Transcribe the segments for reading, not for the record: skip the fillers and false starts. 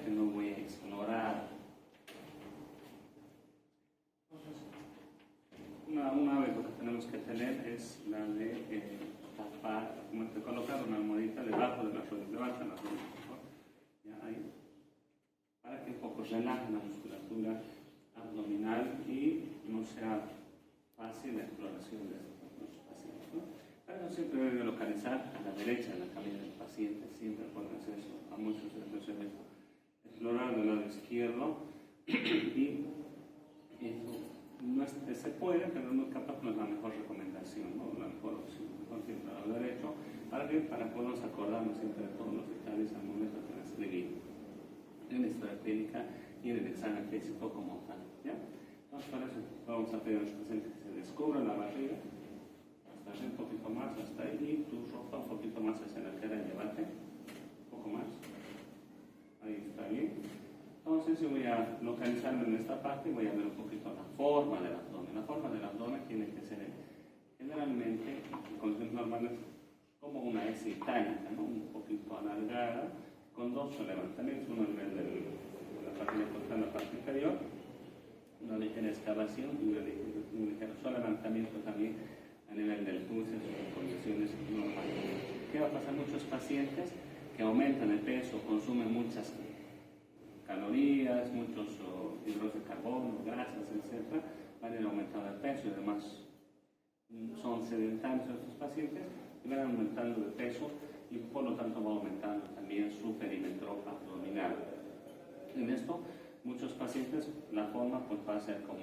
que no voy a explorar. Un hábito que tenemos que tener es la de colocar una almohadita debajo de las rodillas, debajo de las rodillas, ya ahí, para que un poco relaje la musculatura abdominal y no sea fácil la exploración de estos pacientes, ¿no? Pero siempre debe localizar a la derecha de la cabeza del paciente, siempre pueden hacer eso, a muchos les he visto explorar del lado izquierdo y eso no se puede, pero no, capaz no es la mejor recomendación, ¿no? La mejor opción, mejor siempre al derecho, para podernos acordarnos siempre de todos los detalles al momento de transcribir en la historia clínica y en el examen físico como tal, ¿ya? Entonces, para eso vamos a pedir a los pacientes que se descubran la barriga, hasta ahí un poquito más, hasta ahí, y tu ropa un poquito más hacia la cara, llévate, un poco más, ahí está bien. Entonces yo voy a localizarme en esta parte y voy a ver un poquito la forma del abdomen. La forma del abdomen tiene que ser generalmente, en condiciones normales, como una S itálica, ¿no? Un poquito alargada, con dos levantamientos, uno a nivel de la parte de la parte inferior, una ligera excavación y un ligero levantamiento también a nivel del pulso en condiciones normales. ¿Qué va a pasar? Muchos pacientes que aumentan el peso, consumen muchas calorías, muchos hidratos de carbono, grasas, etc., van a ir aumentando el peso y además son sedentarios estos pacientes y van aumentando de peso y por lo tanto va aumentando también su perímetro abdominal. En esto, muchos pacientes, la forma pues, va a ser como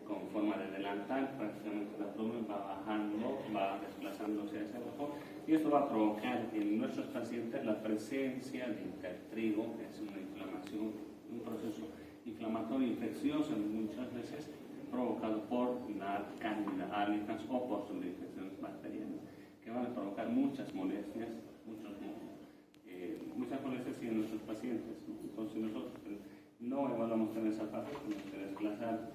con forma de delantal, prácticamente el abdomen va bajando, va desplazándose hacia abajo y esto va a provocar en nuestros pacientes la presencia de intertrigo, que es una inflamación, un proceso inflamatorio infeccioso muchas veces provocado por la Candida albicans o por infecciones bacterianas, que van a provocar muchas molestias, muchas molestias en nuestros pacientes, ¿no? Entonces nosotros no evaluamos en esa parte, tenemos que desplazar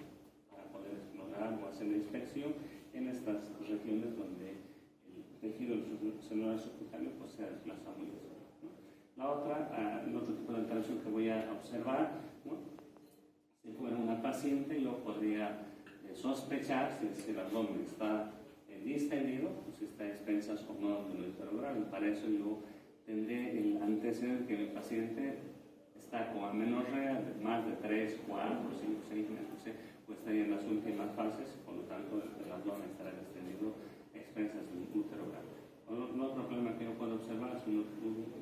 para poder explorar o hacer la inspección en estas regiones donde el tejido celular subcutáneo pues, se desplaza muy bien, ¿no? La otra, el otro tipo de alteración que voy a observar, ¿no? Si fuera una paciente, yo podría sospechar si el abdomen está distendido, o si está a expensas o no del nódulo cerebral, y para eso yo tendré el antecedente que el paciente está con amenorrea de más de 3, 4, 5, 6 meses, o estaría en las últimas fases, por lo tanto el abdomen estará distendido a expensas del útero grande. Otro problema que yo puedo observar es un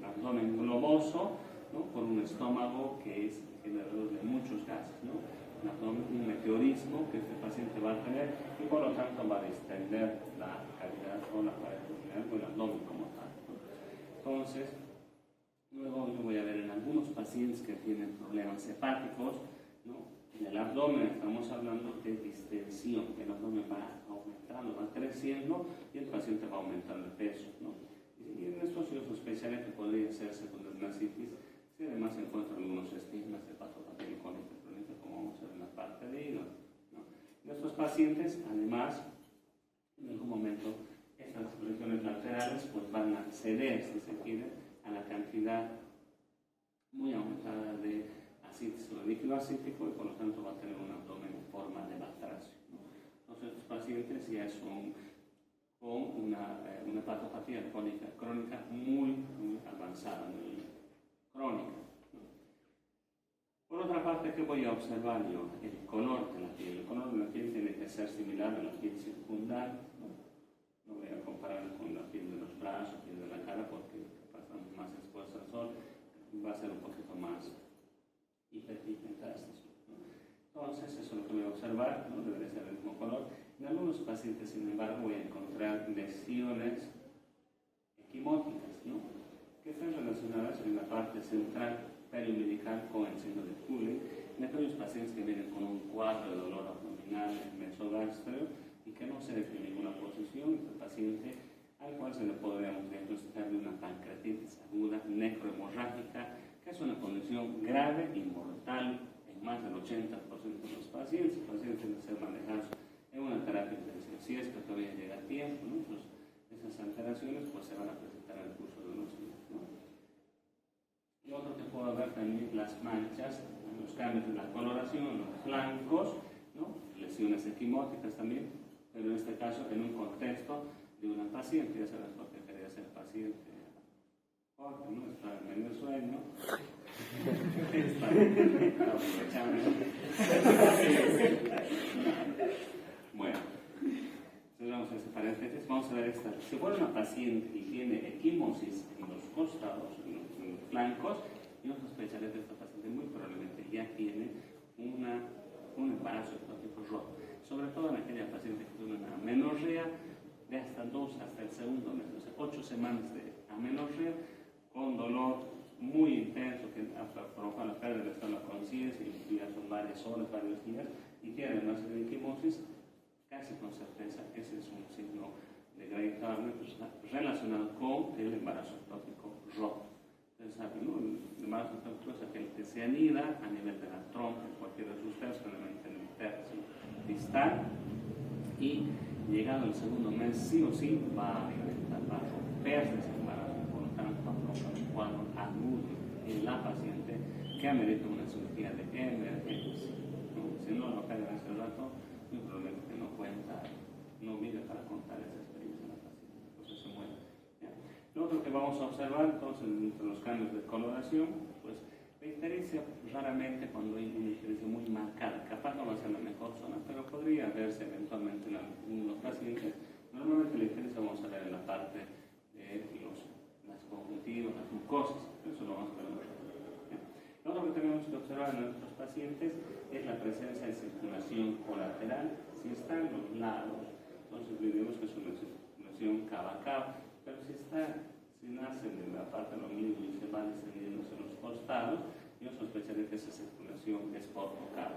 abdomen globoso, ¿no? Por un estómago que es generador de muchos gases, ¿no? Un meteorismo que este paciente va a tener y por lo tanto va a distender la cavidad o la pared abdominal o el abdomen como tal, ¿no? Entonces, luego yo voy a ver en algunos pacientes que tienen problemas hepáticos, ¿no? En el abdomen estamos hablando de distensión, el abdomen va aumentando, va creciendo y el paciente va aumentando el peso, ¿no? Y en estos yo sospecharía que podría ser secundognacitis si además se encuentran algunos estigmas de patopatía crónica, como vamos a ver en la parte de hígado, ¿no? En estos pacientes, además, en algún momento, estas regiones laterales pues, van a ceder, si se quiere, a la cantidad muy aumentada de ácido líquido acítico y por lo tanto va a tener un abdomen en forma de batracio, ¿no? Entonces, estos pacientes ya son con una patopatía crónica muy avanzada, muy crónica, ¿no? Por otra parte, ¿qué voy a observar yo? El color de la piel. El color de la piel tiene que ser similar a la piel circundar, ¿no? No voy a comparar con la piel de los brazos, la piel de la cara, porque pasamos más expuestos al sol, va a ser un poquito más hiperpigmentáceo, ¿no? Entonces, eso es lo que voy a observar, ¿no? Debería ser el mismo color. En algunos pacientes, sin embargo, voy a encontrar lesiones equimóticas, ¿no? Que están relacionadas en la parte central periumbilical con el signo de Thule, en aquellos pacientes que vienen con un cuadro de dolor abdominal, mesogástreo, y que no se define ninguna posición, este paciente al cual se le podríamos diagnosticar de una pancreatitis aguda necrohemorrágica, que es una condición grave y mortal en más del 80% de los pacientes. Los pacientes tienen que ser manejados en una terapia intensiva. Si es que todavía llega a tiempo, ¿no? Pues esas alteraciones pues, se van a presentar en el curso de unos días, ¿no? Y otro que puedo ver también las manchas, los cambios en la coloración, en los flancos, ¿no? Lesiones equimóticas también, pero en este caso en un contexto de una paciente, ya sabes por qué quería ser paciente, porque no está en medio sueño, está aprovechando. Bueno, entonces vamos a hacer paréntesis, vamos a ver esta. Si fuera una paciente y tiene equimosis en los costados, en los flancos, yo sospecharía que esta paciente muy probablemente ya tiene un embarazo ectópico roto, sobre todo en aquella paciente que tiene una amenorrea de hasta el segundo mes, o sea, 8 semanas de amenorrea con dolor muy intenso que provoca la pérdida del estado de la conciencia y ya son varias horas, varios días, y tiene una serie de equimosis, casi con certeza ese es un signo de Grey Turner relacionado con el embarazo ectópico roto. Entonces, ¿no? El embarazo ectópico es aquel que se anida a nivel de la trompa, en cualquiera de sus tercios, generalmente en el tercio distal, y llegado el segundo mes, sí o sí va a romperse ese embarazo, por lo tanto, va a provocar un cuadro agudo en la paciente que amerita una cirugía de emergencia. ¿No? Si no lo cae en ese rato, muy probablemente no cuenta, no vive para contar esa experiencia en la paciente, entonces se muere. ¿Ya? Lo otro que vamos a observar, entonces, entre los cambios de coloración, pues la ictericia raramente cuando hay una ictericia muy marcada, capaz no va a ser la mejor zona, pero podría verse eventualmente en algunos pacientes. Normalmente la ictericia vamos a ver en la parte de las conjuntivas, las mucosas, eso lo vamos a ver en nosotros. Lo otro que tenemos que observar en nuestros pacientes es la presencia de circulación colateral. Si está en los lados, entonces diremos que es una circulación cava a cava, pero si nace de la parte del ombligo y se va descendiendo hacia los costados, yo sospecharé que esa circulación es portocava.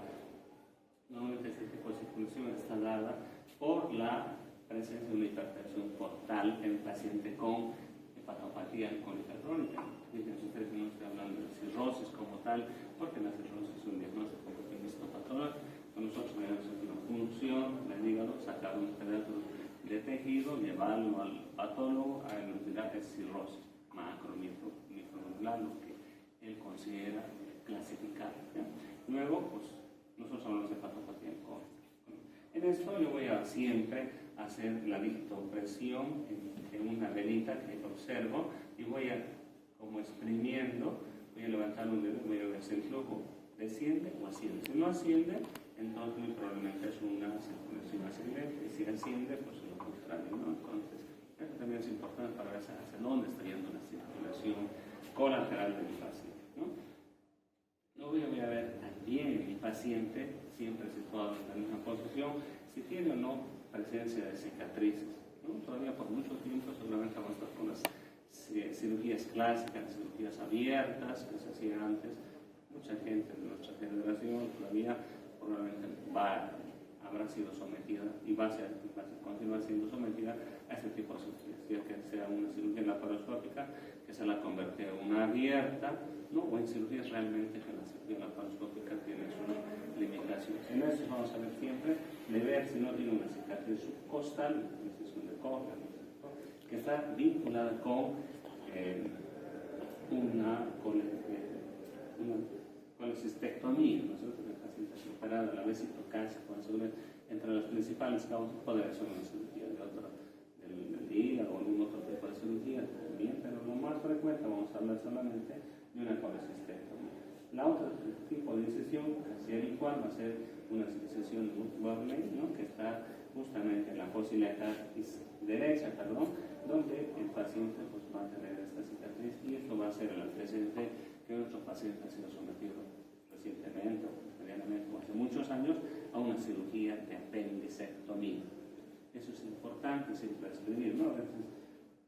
Normalmente este tipo de circulación está dada por la presencia de una hipertensión portal en el paciente con hepatopatía alcohólica crónica. Fíjense ustedes que no estoy hablando de cirrosis como tal, porque la cirrosis es un diagnóstico histopatológico. Nosotros tenemos una función del hígado, sacar un pedazo de tejido, llevarlo al patólogo, a él nos dirá que es cirrosis macromicronodular, lo que él considera clasificar. ¿Ya? Luego, pues, nosotros hablamos de hepatopatía alcohólica. En esto yo voy a siempre hacer la digitopresión en una velita que observo y voy a, como exprimiendo, voy a levantar un dedo y voy a ver si el flujo desciende o asciende. Si no asciende, entonces muy probablemente es una circulación ascendente, y si asciende, pues es lo contrario, ¿no? Entonces, esto también es importante para ver hacia dónde está yendo la circulación colateral del paciente, ¿no? Luego yo voy a ver también en mi paciente, siempre situado en la misma posición, si tiene o no presencia de cicatrices, ¿no? Todavía por mucho tiempo seguramente vamos a estar con las cirugías clásicas, cirugías abiertas que se hacían antes. Mucha gente de nuestra generación todavía probablemente habrá sido sometida y va a continuar siendo sometida a este tipo de cirugías, ya que sea una cirugía laparoscópica que se la convierte en una abierta, ¿no? O en cirugías realmente que la cirugía laparoscópica tiene sus limitaciones. En eso vamos a ver siempre de ver si no tiene una cicatriz subcostal, una incisión de córnea, que está vinculada con una colecistectomía, ¿no es cierto? Que el paciente es operado a la vesictocasia, entre las principales causas podría ser una cirugía del hígado o algún otro tipo de cirugía también, pero lo más frecuente vamos a hablar solamente de una colecistectomía. La otra tipo de incisión, casi igual, va a ser una incisión de Burney, ¿no? Que está justamente en la fossileta derecha, donde el paciente pues, va a tener esta cicatriz, y esto va a ser el antecedente que nuestro paciente ha sido sometido recientemente o medianamente o hace muchos años a una cirugía de apendicectomía. Eso es importante siempre escribir, ¿no? A veces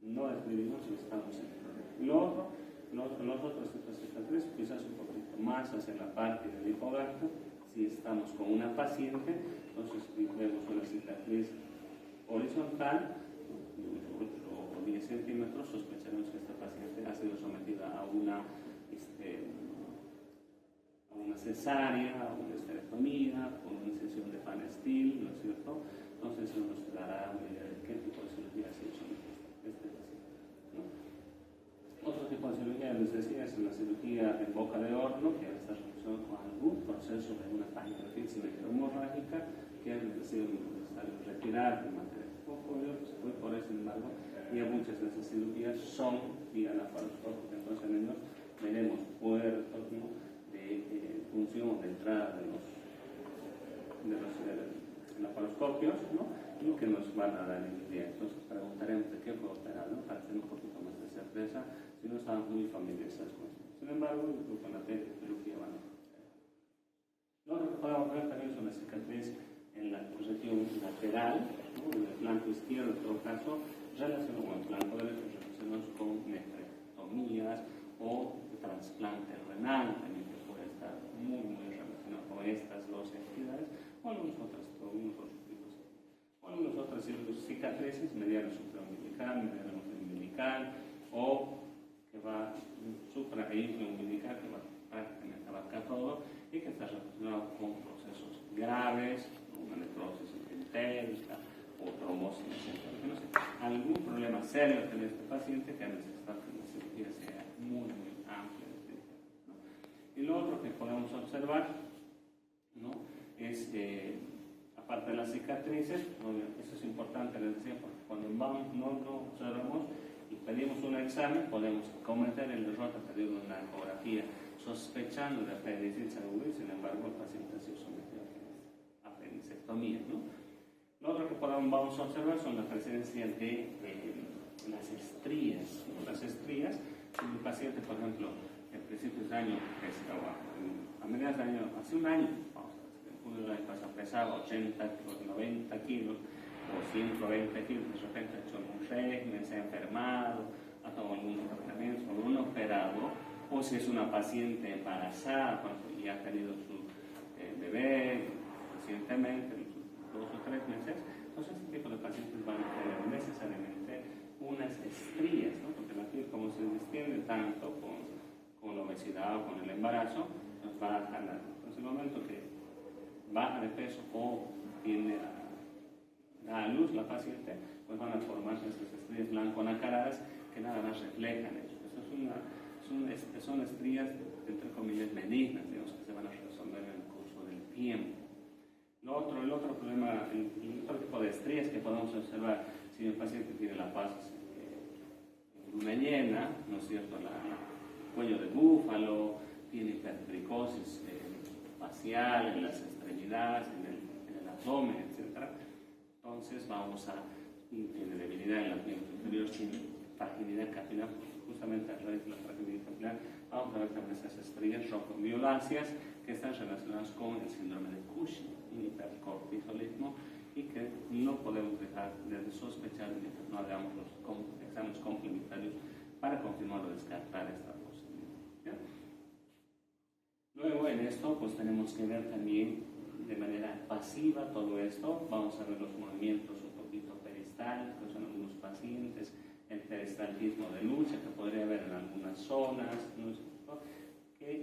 no escribimos si estamos en el problema. Los otros tipos de cicatriz, quizás un poquito más hacia la parte del hipogacto. Si estamos con una paciente, entonces vemos una cicatriz horizontal o 10 centímetros, sospecharemos que esta paciente ha sido sometida a una cesárea, a una esterectomía, con una incisión de Panestil, ¿no es cierto? Entonces eso nos dará una idea de qué tipo de cirugía se ha hecho este paciente, ¿no? Otro tipo de cirugía, les decía, es la cirugía en boca de horno, que está relacionada con algún proceso de una pancreatitis hemorrágica, que es necesario retirar el material focoideo, se puede poner, sin embargo, y muchas de esas cirugías son vía laparoscópica. Entonces, en ellos veremos puertos, ¿no?, de función de entrada de los laparoscopios, ¿no?, y que nos van a dar el día. Entonces, preguntaremos de qué fue operado, ¿no?, para tener un poquito más de certeza, si no estamos muy familiarizados con eso. Sin embargo, con la cirugía van a operar. Lo que podemos ver también es una cicatriz en la región lateral, ¿no?, en el flanco izquierdo, en todo caso, relacionado con el flanco derecho, relacionados con nefrectomías o trasplante renal, también que puede estar muy relacionado con estas dos entidades, o algunos otros tipos. O algunas otras cicatrices medianas supraumbilical, mediana umbilical, o que va supra e infraumbilical, que va prácticamente abarca todo y que está relacionado con procesos graves, una necrosis entérica o trombosis, no sé, algún problema serio que tiene este paciente que necesita que la cirugía sea muy amplia, ¿no? Y lo otro que podemos observar, ¿no?, es aparte de las cicatrices, eso es importante, les decía, porque cuando no observamos y pedimos un examen, podemos cometer el error de pedir una ecografía sospechando de apendicitis aguda, y sin embargo el paciente ha sido sometido a apendicectomía, ¿no? Lo otro que vamos a observar son la presencia de las estrías, ¿no? Las estrías, si un paciente, por ejemplo, en principios de año, a mediados de año, hace un año, en julio del año pasado, pesaba 80 o 90 kilos o 120 kilos, de repente ha hecho un régimen, se ha enfermado, ha tomado algunos tratamientos, o un operado, o si es una paciente embarazada y ha tenido su bebé recientemente, 2 o 3 meses, entonces este tipo de pacientes van a tener necesariamente unas estrías, ¿no?, porque la piel, como se distiende tanto con la obesidad o con el embarazo, nos va a jalar. Entonces, en el momento que baja de peso o tiende a dar a luz la paciente, pues van a formarse estas estrías blanco-nacaradas que nada más reflejan eso. Son estrías, entre comillas, benignas, digamos, que se van a resolver en el curso del tiempo. El otro problema, el otro tipo de estrías que podemos observar si el paciente tiene la paz luna llena, ¿no es cierto?, el cuello de búfalo, tiene hipertricosis facial en las extremidades, en el abdomen, etc. Entonces tiene debilidad en la piel inferior, tiene fragilidad capilar, justamente a raíz de la fragilidad capilar, vamos a ver también esas estrías rojovioláceas que están relacionadas con el síndrome de Cushing, hipercortisolismo, y que no podemos dejar de sospechar mientras no hagamos los exámenes complementarios para confirmar o descartar esta posibilidad, ¿ya? Luego en esto pues tenemos que ver también de manera pasiva todo esto. Vamos a ver los movimientos un poquito peristálticos en algunos pacientes, el peristaltismo de lucha que podría haber en algunas zonas, ¿no?,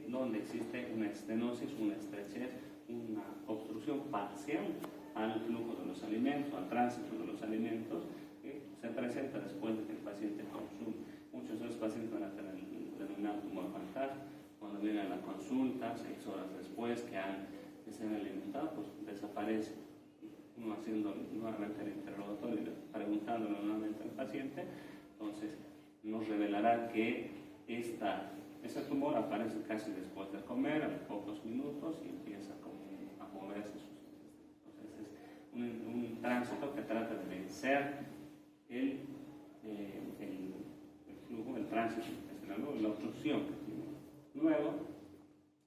donde existe una estenosis, una estrechez, una obstrucción parcial al flujo de los alimentos, al tránsito de los alimentos, que se presenta después de que el paciente consume. Muchos de los pacientes van a tener el denominado tumor fantasma. Cuando vienen a la consulta, 6 horas después que se han alimentado, pues desaparece. Uno haciendo nuevamente el interrogatorio, preguntándole nuevamente al paciente, entonces nos revelará que ese tumor aparece casi después de comer, a los pocos minutos, y empieza a moverse. Entonces es un tránsito que trata de vencer el flujo, el tránsito intestinal, la obstrucción que tiene. Luego,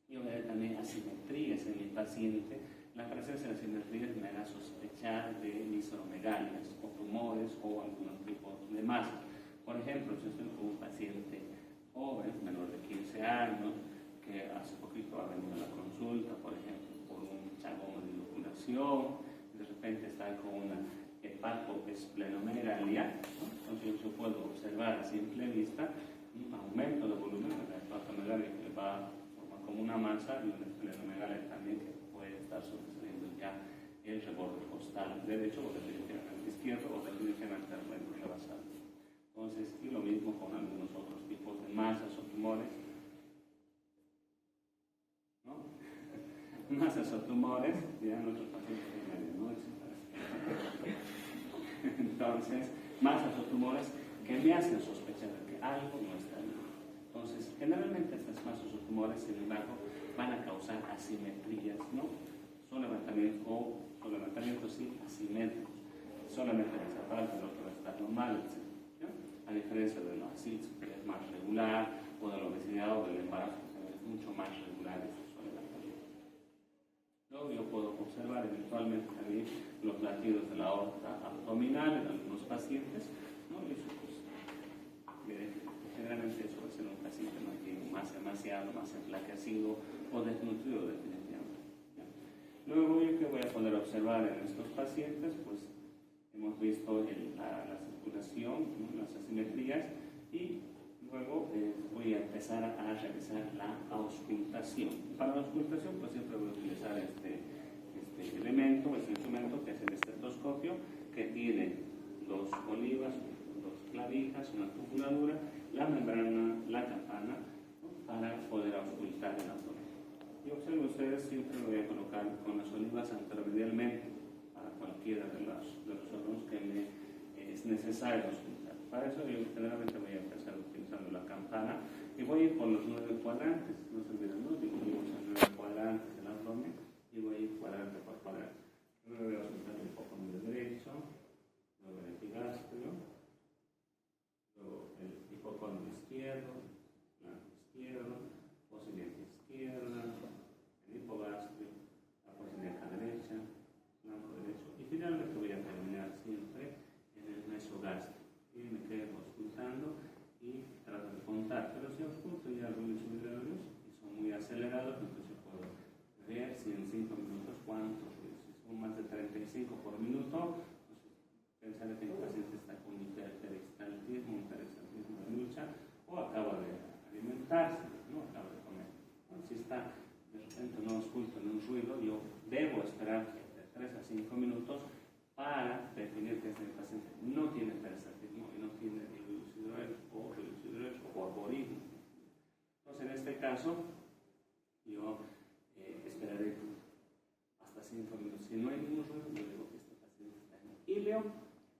yo veo también asimetrías en el paciente. La presencia de asimetrías me hará sospechar de misomegalias o tumores o algún tipo de masa. Por ejemplo, si estoy con un paciente joven, menor de 15 años, que hace poquito ha venido a la consulta, por ejemplo, por un chagón de inoculación, de repente está con una hepatoesplenomegalia, ¿no? Entonces yo puedo observar a simple vista un aumento de volumen de la hepatomegalia que va a formar como una masa, y una esplenomegalia también que puede estar sobresaliendo ya el reborde costal derecho o definitivamente izquierdo o definitivamente rebasado. Entonces, y lo mismo con algunos otros tipos de masas o tumores, ¿no? Masas o tumores, dirán nuestros pacientes de medianoche. Entonces, masas o tumores que me hacen sospechar de que algo no está bien. Entonces, generalmente estas masas o tumores, sin embargo, van a causar asimetrías, ¿no? Son levantamientos sí, asimétricos. Solamente les falta lo que va a estar normal, etc. ¿No? A diferencia de los ASIDS, que es más regular, o de la obesidad o del embarazo, que es mucho más regular estos levantamientos. Luego yo puedo observar eventualmente también los latidos de la aorta abdominal en algunos pacientes, ¿no? Y eso, pues, generalmente eso va a ser un paciente más demasiado, más enflaquecido o desnutrido definitivamente. ¿Ya? Luego yo que voy a poder observar en estos pacientes, pues hemos visto la circulación, ¿no? Las asimetrías, y luego voy a empezar a realizar la auscultación. Para la auscultación pues siempre voy a utilizar este elemento, este instrumento que es el estetoscopio, que tiene dos olivas, dos clavijas, una tubuladura, la membrana, la campana, ¿no? Para poder auscultar el abdomen. Y observen ustedes, siempre lo voy a colocar con las olivas anteromedialmente para cualquiera de los órganos que me es necesario auscultar. Para eso yo generalmente voy a empezar utilizando la campana y voy a ir por los 9 cuadrantes, no se olviden, ¿no? Dividimos en 9 cuadrantes del abdomen y voy a ir cuadrante por cuadrante. Primero voy a auscultar el hipocondrio derecho, luego el epigastrio, luego el hipocondrio izquierdo, flanco izquierdo, posiliaca izquierda, el hipogastrio, la posiliaca derecha, flanco derecho, y finalmente voy a terminar siempre en el mesogastrio. Y me quedo auscultando y trato de contar, pero si ausculto ya algunos subidarios y son muy acelerados, entonces puedo ver si en 5 minutos cuántos, si son más de 35 por minuto, pues pensar que el paciente está con hiperperistaltismo, un peristaltismo de lucha, o acaba de alimentarse, no acaba de comer. ¿No? Si está de repente no ausculto en un ruido, yo debo esperar de 3 a 5 minutos para definir que este paciente no tiene peristaltismo y no tiene ileosidrosis o arborismo. Entonces, en este caso, yo esperaré hasta 5 minutos. Si no hay ningún ruido, yo digo que este paciente está en ileo,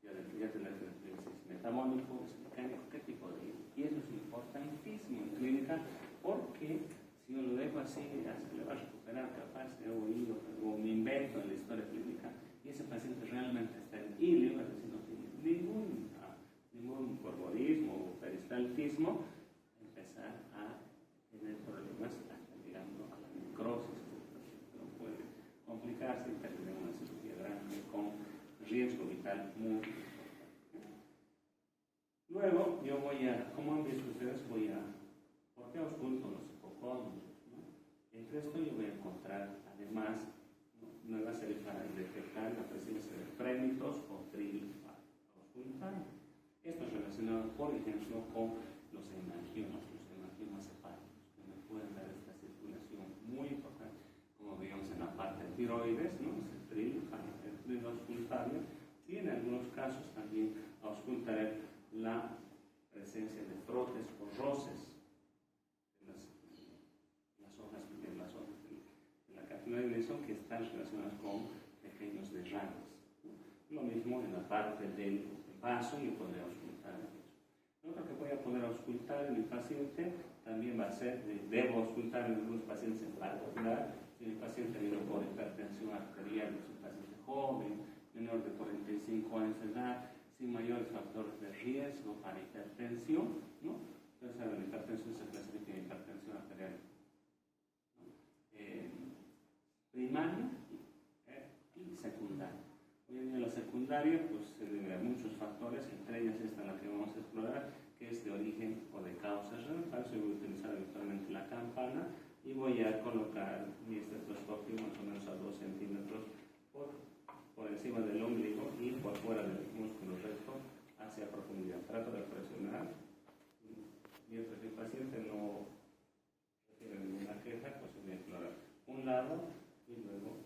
ya tendrá que decir si es metabólico, es mecánico, qué tipo de ileo. Y eso es importantísimo en clínica, porque si yo lo dejo así, ya se le va a recuperar capaz de oído o me invento en la historia clínica, y ese paciente realmente está en ileo, es decir, no tiene ningún corporismo o peristaltismo, empezar a tener problemas hasta llegando a la necrosis, que no puede complicarse y terminar una cirugía grande con riesgo vital muy importante. Luego yo voy a, como han visto ustedes, ¿por qué ausculto los hipocondrios? ¿No? Entre esto yo voy a encontrar además nuevas series para detectar la presencia de frénitos o trilos para auscultar. Esto es relacionado, por ejemplo, con los hemangiomas hepáticos, que me pueden dar esta circulación muy importante, como veíamos en la parte de tiroides, ¿no? El trilo auscultario, y en algunos casos también auscultaré la presencia de frotes o roces en las hojas de la cartilaginoide que están relacionadas con pequeños derrames. Lo mismo en la parte del vaso, yo podré auscultar eso. Lo otro que voy a poder auscultar en el paciente también va a ser, debo auscultar en algunos pacientes en particular, si el paciente viene por hipertensión arterial, es un paciente joven, menor de 45 años de edad, sin mayores factores de riesgo para hipertensión, ¿no? Entonces, la hipertensión se clasifica en hipertensión arterial, ¿no? Primaria y secundaria. Hoy en día la secundaria pues, se debe a muchos factores, entre ellas esta la que vamos a explorar, que es de origen o de causa renal. Para eso voy a utilizar habitualmente la campana y voy a colocar mi estetoscopio más o menos a 2 centímetros por encima del ombligo y por fuera del músculo recto hacia profundidad. Trato de presionar, mientras el paciente no recibe ninguna queja, pues voy a explorar un lado y luego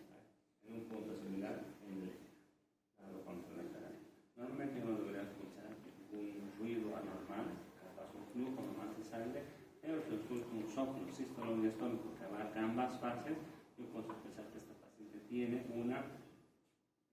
en un punto similar en el lado contralateral. Normalmente no debería escuchar ningún ruido al sístolo diastólico que abarca ambas fases, yo puedo sospechar que esta paciente tiene una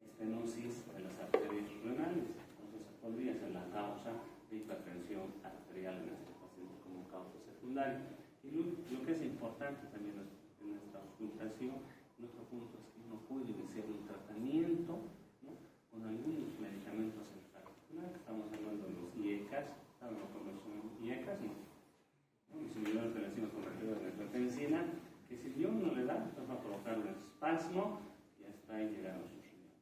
estenosis de las arterias renales. Entonces, podría ser la causa de hipertensión arterial en este paciente como causa secundaria. Y lo que es importante también en esta auscultación, nuestro punto es que uno puede iniciar un tratamiento, ¿no?, con algunos medicamentos en particular. Estamos hablando de los IECAS, ¿saben lo que son IECAS? ¿No? Los inhibidores de la enzima convertidora de angiotensina, que si Dios no le da, nos va a provocar un espasmo y hasta ahí llegaron sus riñones.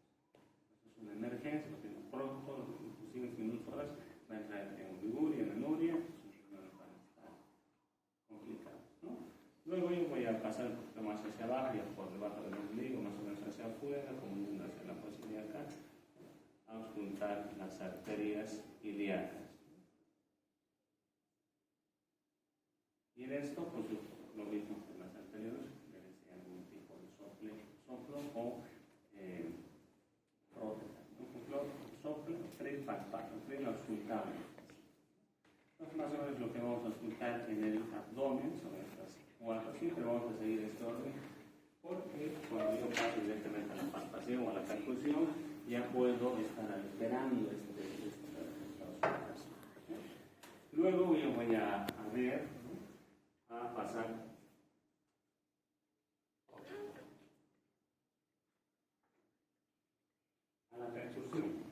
Eso es una emergencia, lo tengo pronto, inclusive en minutos horas, va a entrar en oliguria, en anuria, sus riñones van a estar complicados, ¿no? Luego yo voy a pasar un poquito más hacia abajo, ya por debajo del ombligo, más o menos hacia afuera, como yendo hacia la posibilidad acá, a auscultar las arterias ilíacas. Y en esto, pues lo mismo que en las anteriores, debe ser algún tipo de soplo o prótesa. Por ejemplo, soplo, tres palpables, tres auscultables. Entonces, más o menos lo que vamos a auscultar en el abdomen, sobre estas cuatro, siempre vamos a seguir este orden, porque cuando yo paso directamente a la palpación o a la percusión, ya puedo estar alterando esta auscultación. Luego yo voy a ver, a pasar a la percusión.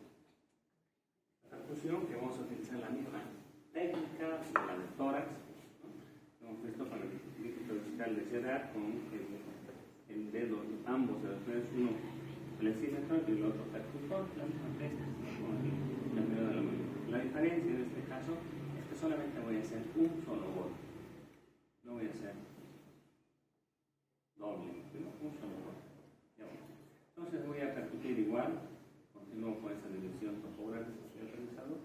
La percusión, que vamos a utilizar la misma técnica de la de tórax, ¿no? Hemos visto para el dígito vertical de cerrar con el dedo, ambos dedos, uno flexímetro y el otro percutor, la misma técnica, con el dedo de la mano. La diferencia en este caso es que solamente voy a hacer un solo golpe. No voy a hacer doble, sino un solo golpe. Entonces voy a percutir igual, continúo con esta división topográfica que he realizado.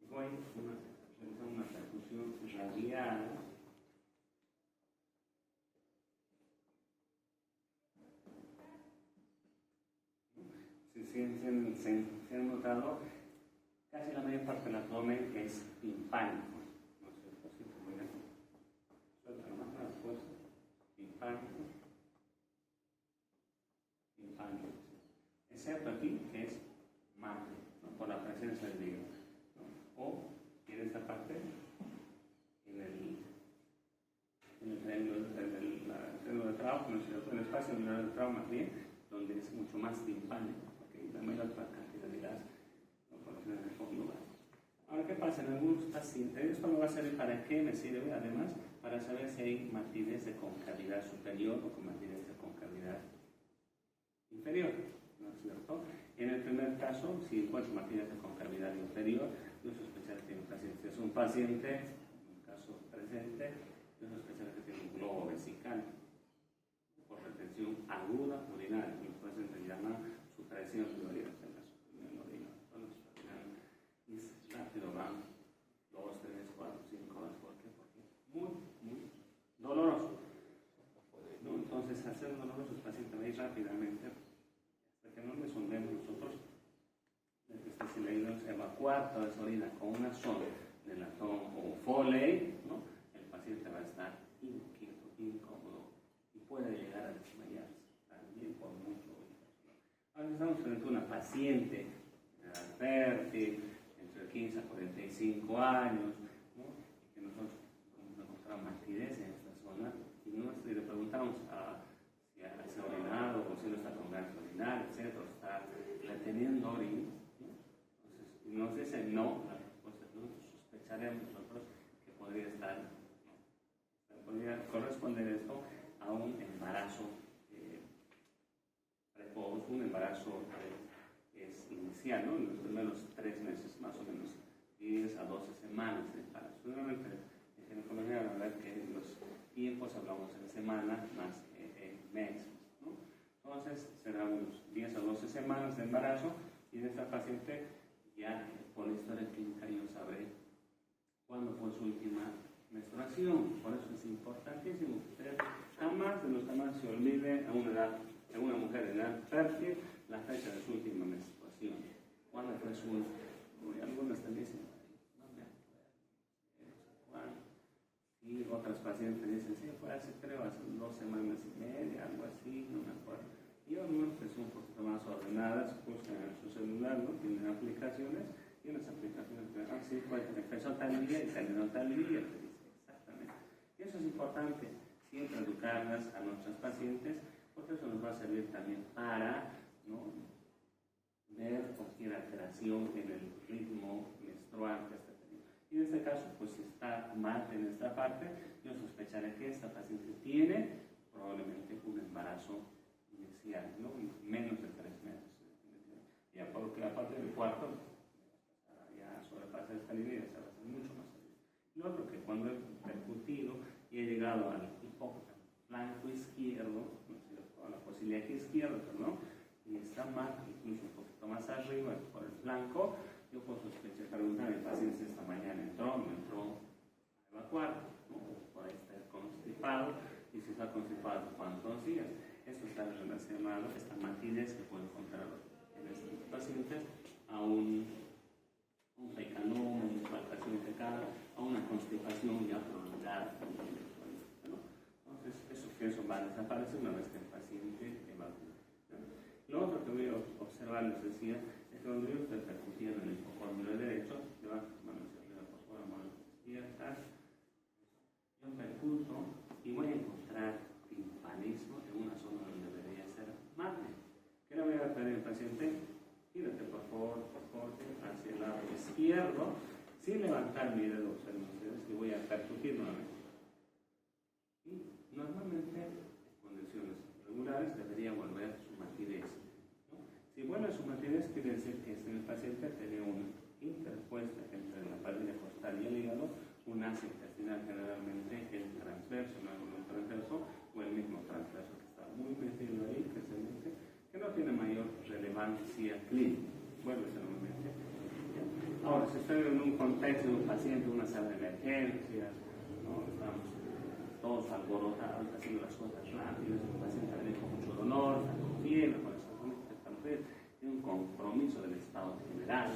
Voy a realizar una percusión radial. Si han notado, casi la mayor parte del abdomen es timpánico. No sé, así como ya. Suelta más la fuerza. Timpánico. Timpánico. Excepto aquí, que es mate, ¿no?, por la presencia del hígado, ¿no? O en esta parte, en el triángulo de trabajo, en el espacio del trabajo más bien, donde es mucho más timpánico, porque la mayor cantidad de gas no conoce en el fondo. Ahora, ¿qué pasa? En algunos pacientes, esto me va a servir para qué, me sirve además para saber si hay matidez de concavidad superior o con matidez de concavidad inferior, ¿no es cierto? En el primer caso, si encuentro matidez de concavidad inferior, yo sospechar que un paciente es un paciente, en un caso presente, yo sospechar que tiene un globo vesical por retención aguda urinaria, que los pacientes llaman supresión de orina, en la supresión de orina. Entonces, es rápido, van 2, 3, 4, 5 horas. ¿Por qué? Porque es muy, muy doloroso, ¿no? Entonces, al ser doloroso, el paciente va a ir rápidamente, hasta que no resolvemos nosotros, se le ayuda a evacuar toda esa orina con una sonda de latón o Foley, ¿no? El paciente va a estar inquieto, incómodo y puede llegar a desmayarse también por mucho. Ahora estamos frente a una paciente de edad fértil, entre 15 a 45 años, ¿no?, y que nosotros encontramos matidez en esta zona y le preguntamos si se ha orinado o si no está con ganas de orinar, etc., o está reteniendo orina, ¿no? Entonces, si nos dice no, la respuesta es no, sospecharemos nosotros que podría estar, ¿no?, podría corresponder esto a un embarazo precoz, un embarazo es inicial, ¿no?, en los primeros 3 meses, más o menos 10 a 12 semanas de embarazo. Normalmente en ginecología, la verdad que los tiempos hablamos en semanas más que en meses, ¿no? Entonces serán unos 10 a 12 semanas de embarazo y de esta paciente ya por la historia clínica yo sabré cuándo fue su última menstruación. Por eso es importantísimo que usted jamás se olvide a una mujer de edad fértil la fecha de su última menstruación. ¿Cuándo fue su última? Algunas también dicen, Y otras pacientes dicen, sí, fue hace, creo, hace 2 semanas y media, algo así, no me acuerdo. Y algunas que son un poquito más ordenadas, buscan en su celular, ¿no? Tienen aplicaciones, y en las aplicaciones que sí, pues empezó tal día y terminó tal día, te dice exactamente. Y eso es importante, siempre educarlas a nuestras pacientes, porque eso nos va a servir también para, ¿no?, ver cualquier alteración en el ritmo menstrual que está teniendo. Y en este caso, pues si está mal en esta parte, yo sospecharé que esta paciente tiene probablemente un embarazo inicial, ¿no?, menos de 3 meses. Ya porque aparte del cuarto, ya sobrepasa esta línea y se va a hacer mucho más arriba. Lo otro que cuando he percutido y he llegado al flanco izquierdo, ¿no es cierto?, a la ciliaca izquierda, ¿no?, y está mal, incluso un poquito más arriba por el flanco, yo puedo sospechar, preguntar a mi paciente si esta mañana entró o no entró a evacuar, ¿no?, puede estar constipado, y si está constipado, ¿cuántos días? Esto está relacionado, esta matidez que puede encontrar en estos pacientes, a un fecanoma, una implantación fecal, a una constipación ya prolongada, ¿no? Entonces, eso va a desaparecer una vez que el paciente evacúa. Lo otro que voy a observar, les decía, es que cuando yo estoy percutiendo en el hipocóndilo derecho, levanto manos hacia arriba, por favor, manos izquierdas, yo percuto y voy a encontrar timpanismo en una zona donde debería ser magna. ¿Qué le voy a pedir al paciente? Gírate, por favor, hacia el lado izquierdo, sin levantar mi dedo, observen ustedes, y voy a percutir nuevamente. Y normalmente, en condiciones regulares, debería volver su matidez, ¿no? Si vuelve su matidez, quiere decir que el paciente tiene una interpuesta entre la pared costal y el hígado, un asa intestinal, generalmente el transverso, no el transverso, o el mismo transverso que está muy metido ahí, que se mete, que no tiene mayor relevancia clínica. Vuelve normalmente. Ahora, si estoy en un contexto de un paciente, una sala de emergencias, ¿no?, estamos todos alborotados, haciendo las cosas rápidas, el paciente viene con mucho dolor, está con fiebre, con tiene un compromiso del estado general,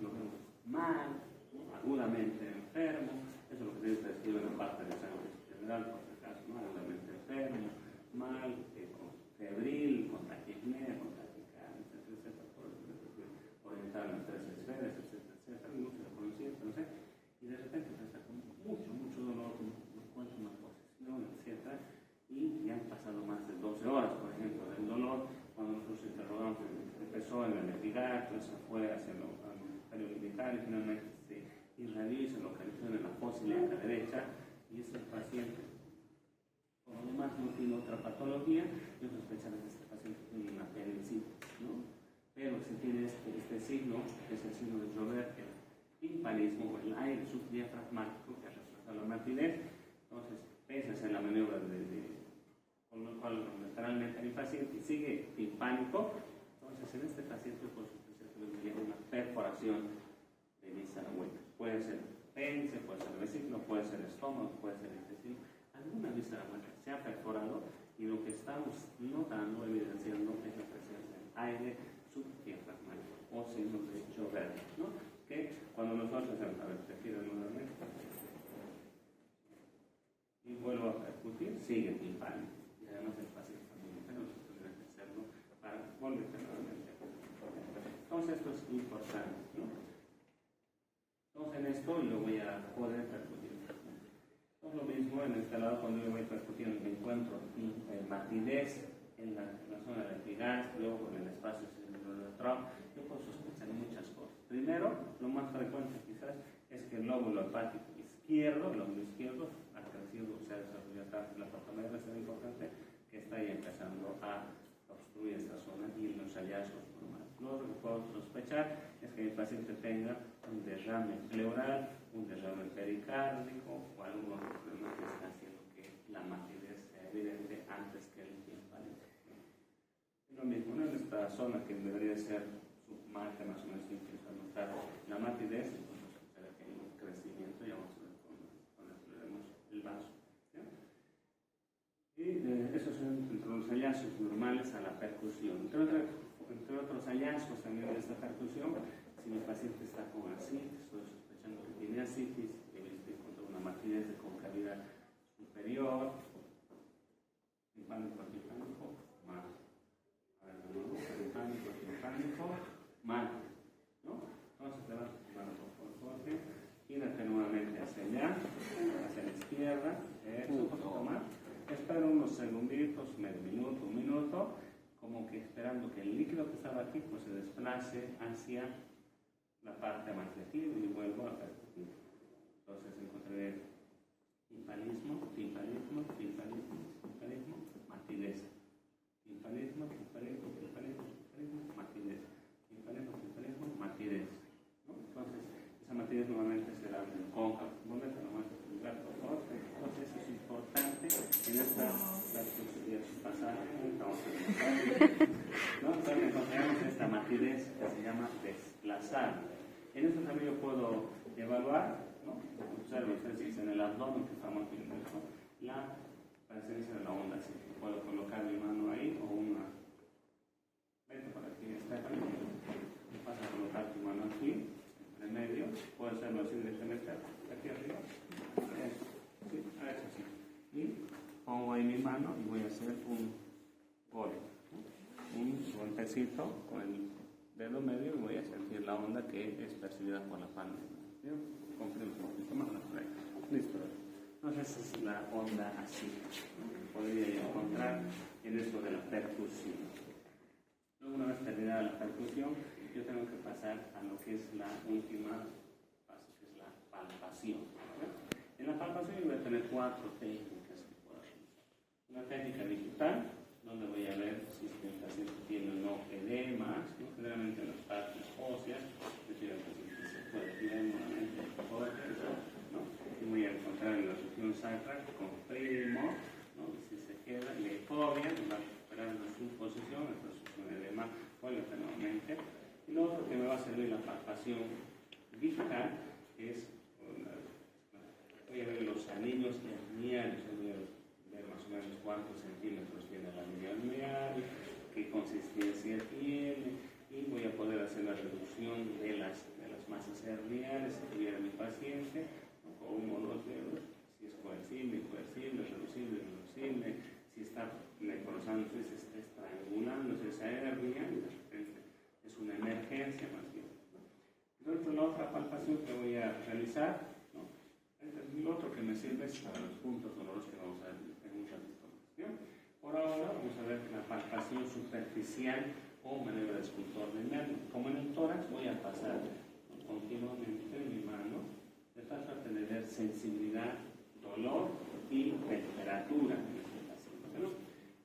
lo vemos mal, ¿no?, agudamente enfermo, eso es lo que se describe en la parte del examen general, por si acaso, ¿no?, agudamente enfermo, mal, febril, con taquipnea, con taquicardia, etcétera, orientado en las 3 esferas, etcétera, no se lo conocía, no sé, y de repente está con mucho dolor, no encuentra una posición, etcétera, y ya han pasado más de 12 horas, por ejemplo, del dolor. Cuando nosotros interrogamos, empezó en el epigato, se fue hacia el periorbital y finalmente se irradió y se localizó en la fosa ilíaca derecha, y ese paciente, por lo demás, no tiene otra patología. Yo sospecharía que este paciente tiene una apendicitis, ¿no? Pero si tiene este signo, que es el signo de Joubert, el timpanismo o el aire subdiafragmático, que refuerza la matidez, entonces, pese a la maniobra con lo cual lateralmente el paciente sigue timpánico, entonces en este paciente por sospechar que tendría una perforación de víscera hueca. Puede ser apéndice, puede ser vesículo, puede ser estómago, puede ser intestino. Alguna víscera hueca se ha perforado y lo que estamos notando, evidenciando, es la presencia del aire subdiafragmático o signo de Joubert, ¿no?, que cuando nosotros hacemos, a ver, te giro nuevamente y vuelvo a percutir, sigue timpánico. Y además el paciente también, pero nosotros tenemos que hacerlo para volver nuevamente. Entonces esto es importante, ¿no? Entonces en esto yo voy a poder percutir. Entonces lo mismo en este lado, cuando yo voy percutiendo me encuentro matidez en la zona del epigastrio, luego con el espacio cilindro-neutral, yo puedo sospechar muchas cosas. Primero, lo más frecuente quizás es que el lóbulo hepático izquierdo, el lóbulo izquierdo, ha crecido, o sea, desarrollado la portamedra, es muy importante, que está ahí empezando a obstruir esta zona y los hallazgos normales. Lo que puedo sospechar es que el paciente tenga un derrame pleural, un derrame pericárdico o algún otro problema que está haciendo que la matidez sea evidente antes que el timpanismo. Lo mismo, ¿no?, en esta zona que debería ser su marca más o menos simple, a notar la matidez, entonces será que hay un crecimiento, ya vamos a ver cuando exploremos el vaso. ¿Sí? Y esos son entre los hallazgos normales a la percusión. Entre otros hallazgos también de esta percusión, si mi paciente está con ascitis, estoy sospechando que tiene ascitis, he visto encontrar una matidez de concavidad salida superior, timpánico, timpánico, más. A ver, de nuevo, timpánico, timpánico, más. ¿No? Entonces te vas por corte, gírate nuevamente hacia allá, hacia la izquierda, eso, un poquito más. Espera unos segunditos, medio minuto, un minuto, como que esperando que el líquido que estaba aquí pues se desplace hacia la parte más de aquí y vuelvo a percutir. Entonces encontraré timpalismo, timpalismo, timpalismo, timpalismo, matidez. Timpalismo, timpalismo, timpalismo, timpalismo, matidez. Timpalismo, timpalismo, matidez. ¿No? Entonces, esa matidez nuevamente será en cóncavo. Momento nomás de explicar, por favor. Entonces, es importante en esta pasaje, ¿no? Entonces, encontramos esta matidez que se llama desplazar. En esto también yo puedo evaluar, ¿no? Observen ustedes en el abdomen que estamos viendo, ¿no? La presencia de la onda. Así que puedo colocar mi mano ahí o una. Vete por aquí, Stephanie. Vas a colocar tu mano aquí, en medio. Puedo hacerlo así directamente aquí arriba. Eso, sí, eso sí. Y pongo ahí mi mano y voy a hacer un golpe, ¿no? Un golpecito con el dedo medio y voy a sentir la onda que es percibida por la palma. Comprendo un poquito más. Listo. Entonces es la onda así, ¿no? Podría encontrar en esto de la percusión. Luego, una vez terminada la percusión, yo tengo que pasar a lo que es la última fase, que es la palpación. ¿No? En la palpación yo voy a tener 4 técnicas que puedo usar. Una técnica digital, donde voy a ver si el paciente tiene o no edemas, ¿no? Generalmente en las partes óseas, es decir, el paciente se puede tirar nuevamente todo eso, ¿no? Y voy a encontrar en la región sacra, comprimo, ¿no? Y si se queda, le fobia, va a recuperar su posición, entonces un edema, vuelve nuevamente. Y lo otro que me va a servir la palpación digital es, voy a ver los anillos herniales, voy a ver más o menos cuántos centímetros tiene la anillo hernial, qué consistencia tiene, y voy a poder hacer la reducción de las masas herniales si tuviera mi paciente, ¿no? Con uno o dos dedos, si es coercible, incoercible, reducible, reducible, si está necrosando, si se está estrangulándose esa hernia, y de repente es una emergencia más bien. Entonces, la otra palpación que voy a realizar, ¿no? El otro que me sirve es para los puntos dolorosos que vamos a ver en un ratito más, ¿no? Por ahora vamos a ver la palpación superficial o maniobra de escultor del nervio. Como en el tórax voy a pasar, ¿no? Continuamente mi mano de tal suerte de ver sensibilidad, dolor y temperatura en este paciente, ¿no?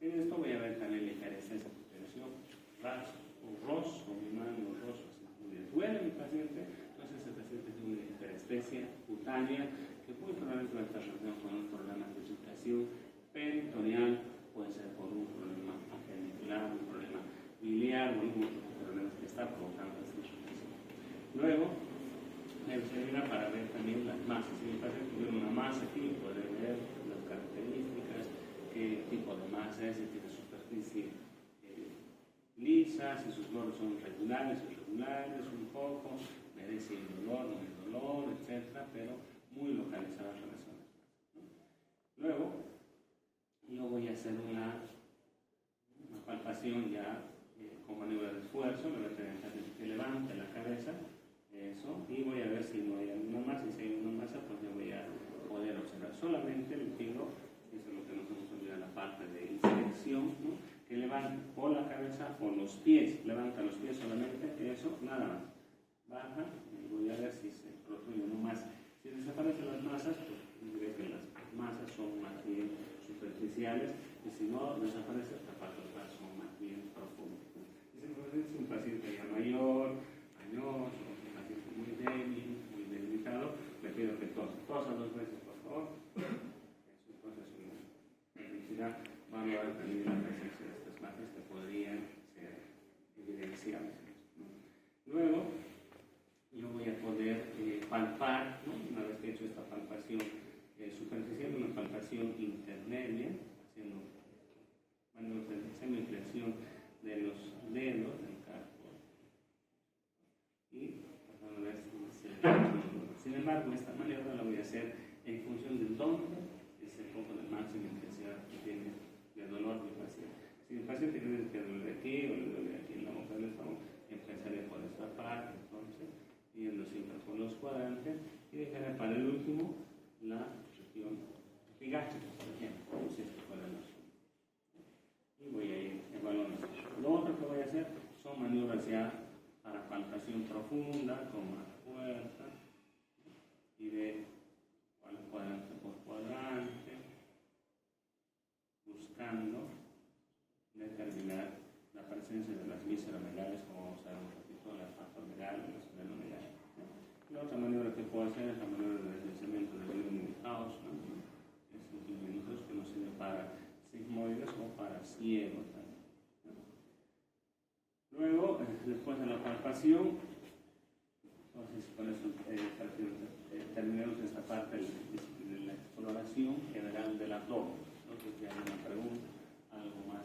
En esto voy a ver también la hiperescencia, presión, rozo, mi mano, rozo, así, duele mi paciente, entonces el paciente tiene una hiperestesia cutánea que muy probablemente va a estar relacionado con un problema de filtración peritoneal, puede ser por un problema genicular, un problema biliar, o algún otro problema que está provocando esta irritación. Luego, me servirá para ver también las masas. Si mi paciente tuviera una masa aquí, poder ver las características, qué tipo de masa es, si tiene superficie lisa, si sus bordes son regulares, irregulares, un poco, merece el dolor, no el dolor, etc., pero muy localizadas relaciones. ¿No? Luego, yo voy a hacer una palpación ya con maniobra de esfuerzo, me voy a tener que levante la cabeza, eso, y voy a ver si no hay alguna masa, y si hay una masa, pues yo voy a poder observar. Solamente le pido, eso es lo que nos hemos olvidado, la parte de inspección, ¿no? Que levante o la cabeza o los pies, levanta los pies solamente, eso, nada más. Baja, y voy a ver si se protruye una masa. Si desaparecen las masas, pues diré que las masas son más bien superficiales, y si no desaparece, las partes son más bien profundas. Y si es un paciente ya mayor, añoso, un paciente muy débil, muy debilitado, le pido que tosa 2 veces, por favor. Eso, entonces, una necesidad, vamos a ver también la presencia de estas masas que podrían ser evidenciables, ¿no? Luego, yo voy a poder palpar, ¿no? Una vez que he hecho esta palpación superficial, una palpación intermedia, haciendo semiflexión de los dedos del carpo y tratando de ver si se... Sin embargo, esta maniobra la voy a hacer en función de dónde Si el paciente cree que le duele aquí o le duele aquí en la boca del estómago, empezaría por esta parte, entonces, yendo siempre por los cuadrantes y dejaré para el último la región epigástica, por ejemplo, como si esto fuera el azul. Y voy a ir evaluando. Lo otro que voy a hacer son maniobras ya para palpación profunda, con más fuerza, y de cuadrante por cuadrante, buscando determinar la presencia de las vísceras megales, como vamos a ver un ratito, la patomegal, la esplenomegal. La otra maniobra que puedo hacer es la maniobra de deslizamiento del Ludwig-Haus, ¿no? Es un que nos sirve para sigmoides o para ciegos también, ¿no? Luego, después de la palpación, entonces con eso terminamos esta parte de la exploración general del abdomen. Entonces, si hay una pregunta, algo más